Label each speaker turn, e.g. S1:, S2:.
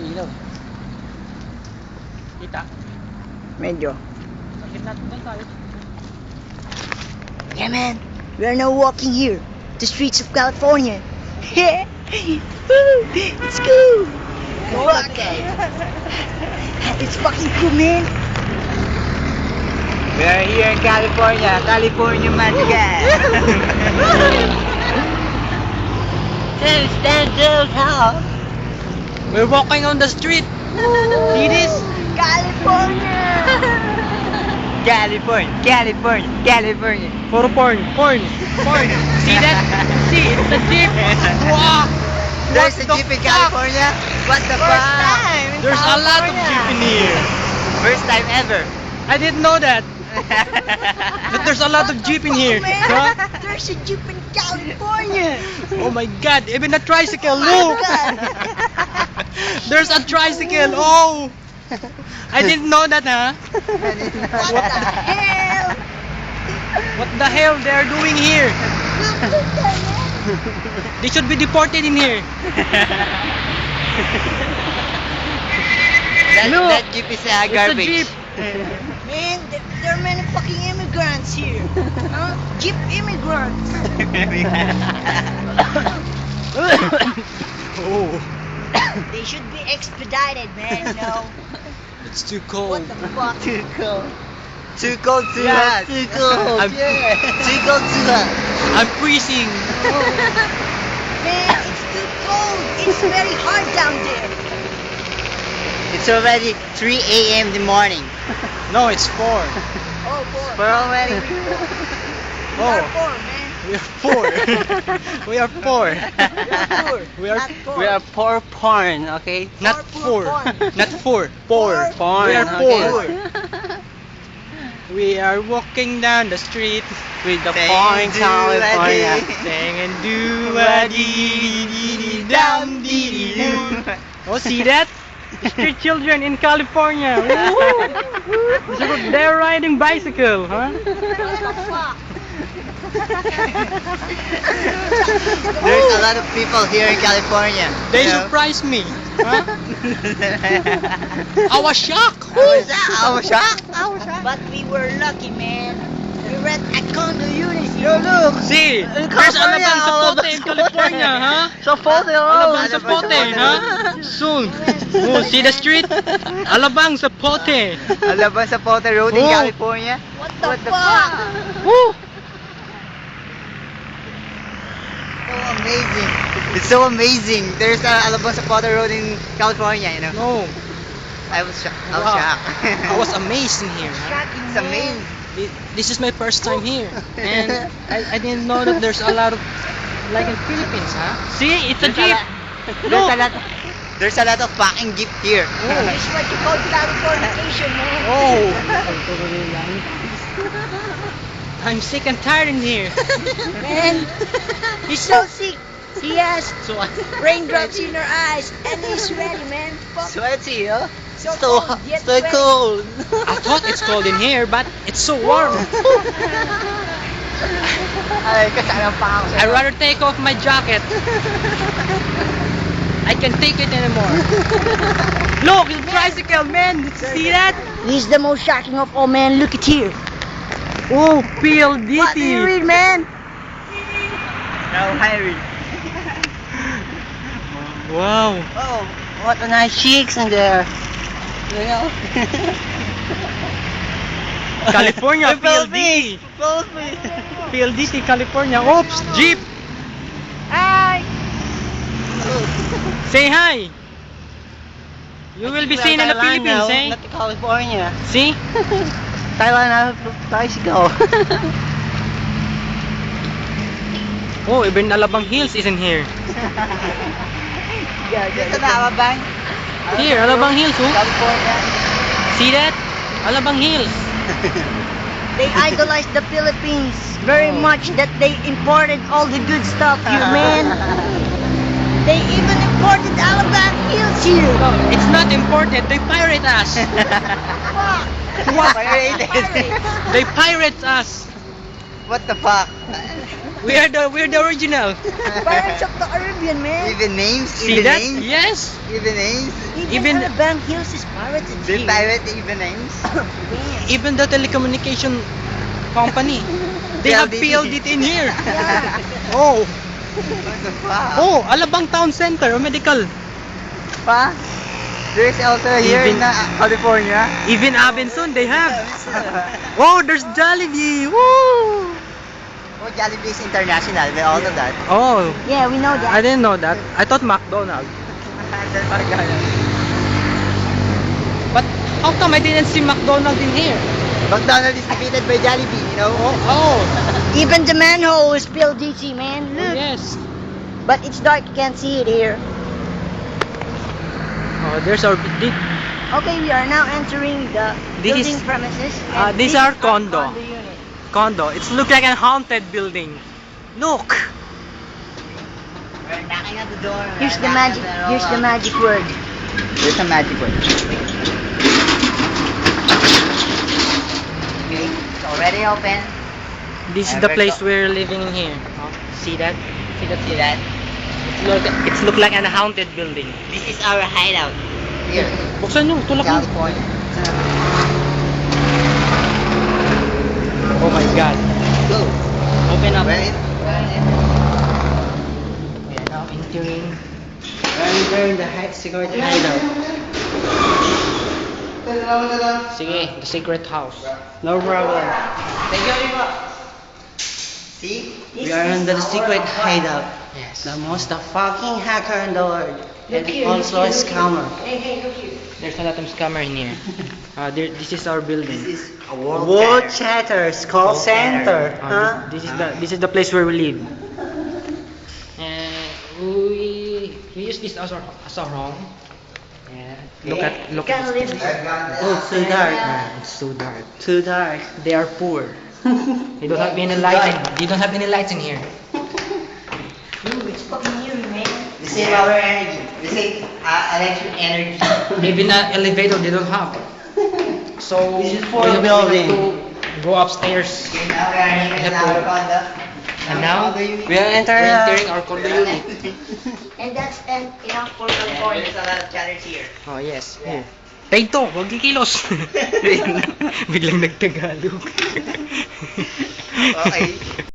S1: ilaw. Kita.
S2: Medyo.
S1: Bakit natin doon tayo?
S2: Yeah, man. We are now walking here, the streets of California. Yeah. Woo. Let's go. Okay. It's fucking cool, man.
S3: We are here in California, California Madrigal.
S1: We're walking on the street. See this?
S2: California.
S3: California, California, California.
S1: Puro porn. See that? See, it's the jeep. Wow.
S3: There's a
S1: What the
S3: jeep in
S1: fuck?
S3: California? What the
S2: First
S3: fuck?
S2: time in
S1: There's a lot of jeep in here.
S3: First time ever.
S1: I didn't know that. But there's a lot of jeep in here.
S2: Man,
S1: Huh?
S2: there's a jeep in California.
S1: Oh my god, even a tricycle.
S2: Oh my
S1: Look.
S2: God.
S1: There's a tricycle. Oh. I didn't know that, huh?
S2: What the hell?
S1: What the hell they are doing here?
S2: Look at that, man.
S1: They should be deported in here.
S3: That jeep is
S1: It's a
S3: garbage.
S1: jeep.
S2: Man, there are many fucking immigrants here. Huh? Jeep immigrants.
S1: Oh,
S2: They should be expedited, man. No.
S1: it's too cold.
S2: What the fuck?
S3: Too cold. Too cold, too
S1: Yeah.
S3: hot. Too cold.
S1: I'm-
S3: Too cold, too hot.
S1: I'm freezing.
S2: Man, it's too cold. It's very hard down there.
S3: It's already 3 a.m. in the morning.
S1: No, it's 4.
S2: Oh, boy.
S3: We're already.
S2: We
S1: Oh.
S2: are poor, man.
S1: We are 4. We are 4.
S2: We are poor.
S1: We are
S2: Not poor.
S3: We are poor porn, okay?
S1: not
S2: Poor,
S1: 4.
S2: poor.
S1: Not 4. 4.
S3: Porn,
S1: We are
S3: okay.
S1: 4. We are walking down the street
S3: With the
S1: Saying
S3: foreign
S1: do
S3: California.
S1: Saying do a dee dee dee dum dee dee doo. Oh, see that? Street children in California. Woo! They're riding bicycle, huh?
S2: What the fuck?
S3: There's a lot of people here in California.
S1: They
S3: you know?
S1: surprised me. Huh? I was shocked.
S3: I was shocked.
S2: But we were lucky, man. We were at condo units.
S3: Yo, look.
S1: See, there's alabang sa pote in California, huh?
S3: Sa pote,
S1: Alabang sa pote, huh? Soon. Oh, see the street? Alabang sa pote.
S3: Alabang sa Pote Road in
S1: Oh.
S3: California.
S2: What the
S3: What the
S2: fuck?
S1: Woo!
S3: So amazing. It's so amazing. There's Alabang sa Pote Road in California, you know.
S1: No.
S3: I was shocked. I was
S1: Wow.
S3: shocked.
S1: I was amazed in here. Huh?
S2: Shocking,
S3: It's
S2: man.
S3: amazing.
S1: This is my first time here, and I didn't know that there's a lot of like in Philippines, huh? See, it's a jeep. Look.
S3: There's a lot of fucking jeep here.
S2: This is what you call Californication, man.
S1: Oh. I'm sick and tired in here.
S2: Man, he's so sick. He has
S1: So
S2: raindrops in her eyes, and he's ready, man. Fuck.
S3: Sweaty, huh?
S2: So
S3: So,
S2: cold, yet
S3: so
S2: sweaty.
S3: cold.
S1: I thought it's cold in here, but it's so warm.
S3: Ay, kasama pa ako sa'yo.
S1: I'd rather take off my jacket. I can't take it anymore. Look, it's a tricycle, man. See that?
S2: He's the most shocking of all, man. Look at here.
S1: Oh,
S2: What do you
S1: PLDT.
S2: read, man?
S3: No, Harry.
S1: Wow.
S3: Oh, what a nice cheeks in there. You know?
S1: California,
S3: Philippines.
S1: PLDT. PLDT, California. Oops, jeep.
S2: Hi.
S1: Say hi. You will be seen in the Philippines, eh?
S3: Not California.
S1: See?
S3: Thailand, I have bicycle.
S1: Oh, even Alabang Hills isn't here.
S3: Dito na, Alabang.
S1: Here, Alabang Hills, oh.
S3: California.
S1: See that? Alabang Hills.
S2: They idolize the Philippines very much that they imported all the good stuff here, man. They even imported Alabang Hills here.
S1: It's not important. They pirate us.
S2: Fuck.
S1: What?
S3: Pirated.
S1: They pirate us.
S3: What the fuck?
S1: we're the original.
S2: Pirates of the Caribbean, man.
S3: Even names?
S1: See
S3: Even
S1: that?
S3: names?
S1: Yes.
S3: Even names?
S2: Even
S1: even-
S2: Alabang Hills is pirated.
S3: The pirate even names?
S2: Man.
S1: Even the telecommunication company, they have
S3: PLDT.
S1: PLDT in here.
S2: Yeah.
S1: Oh,
S3: What the fuck?
S1: oh, Alabang Town Center, medical.
S3: Pa? There's also here
S1: Even-
S3: in California.
S1: Even Abenson, they have. Oh, there's Jollibee. Woo!
S3: Oh, Jollibee is international. We all know that.
S1: Oh,
S2: Yeah, we know
S1: I
S2: that.
S1: didn't know that. I thought McDonald's. But how come I didn't see McDonald's in here?
S3: McDonald's is defeated by Jollibee, you know?
S1: Oh,
S2: Even the manhole is PLDT, man. Look.
S1: yes.
S2: But it's dark, you can't see it here.
S1: Oh, there's our
S2: Okay, we are now entering the
S1: This
S2: building
S1: is-
S2: premises.
S1: these
S2: this
S1: are
S2: is
S1: condo.
S2: unit.
S1: condo. It's look like a haunted building. Look.
S3: We're knocking at the door.
S2: Here's the magic. Here's the magic word.
S3: Here's a magic word. Okay, it's already open.
S1: This is
S3: And
S1: the
S3: we're
S1: place
S3: go-
S1: we're living in here. See that? See that?
S3: See that?
S1: It's look like an haunted building.
S3: This is our hideout. Here,
S1: Buksan nyo, tulak nyo.
S3: California.
S1: Oh my God.
S3: Go.
S1: Open up.
S3: We're in.
S1: We are now entering. We're in the secret hideout. Sige, the secret house. No problem.
S3: Thank you very much. See?
S4: We are in the secret hideout.
S1: Yes.
S4: The most fucking hacker in the world.
S2: Look
S4: And
S2: here,
S4: also a
S2: look here,
S4: scammer.
S2: Hey, look here.
S1: There's a lot of scammer in here. This is our building.
S3: This is a world
S4: World
S3: chatter.
S4: Chatters call
S3: Call
S4: center.
S3: center.
S4: Huh?
S1: This is the place where we live. And we use this as our home. Yeah. Look
S2: You
S1: at
S2: can't live here.
S4: Oh, it's too dark.
S1: It's so dark.
S4: Too dark.
S1: They are poor. They don't have any lights. They don't have any lights in here.
S2: Dude, it's fucking eerie, man.
S3: We save our energy. We save electric energy.
S1: Even an elevator they don't have. So
S4: This is for
S1: we
S4: the
S1: have
S4: building.
S1: to go upstairs.
S3: Okay, now we are here in
S1: Hello.
S3: our condo.
S1: And now
S4: We are
S1: we're
S4: entering.
S1: entering our condo unit.
S2: And that's enough for
S3: And
S2: California.
S3: there's a lot of chatters here.
S1: Oh yes. Here. Peito, huwag kikilos. Biglang nagtagalog.
S3: Okay.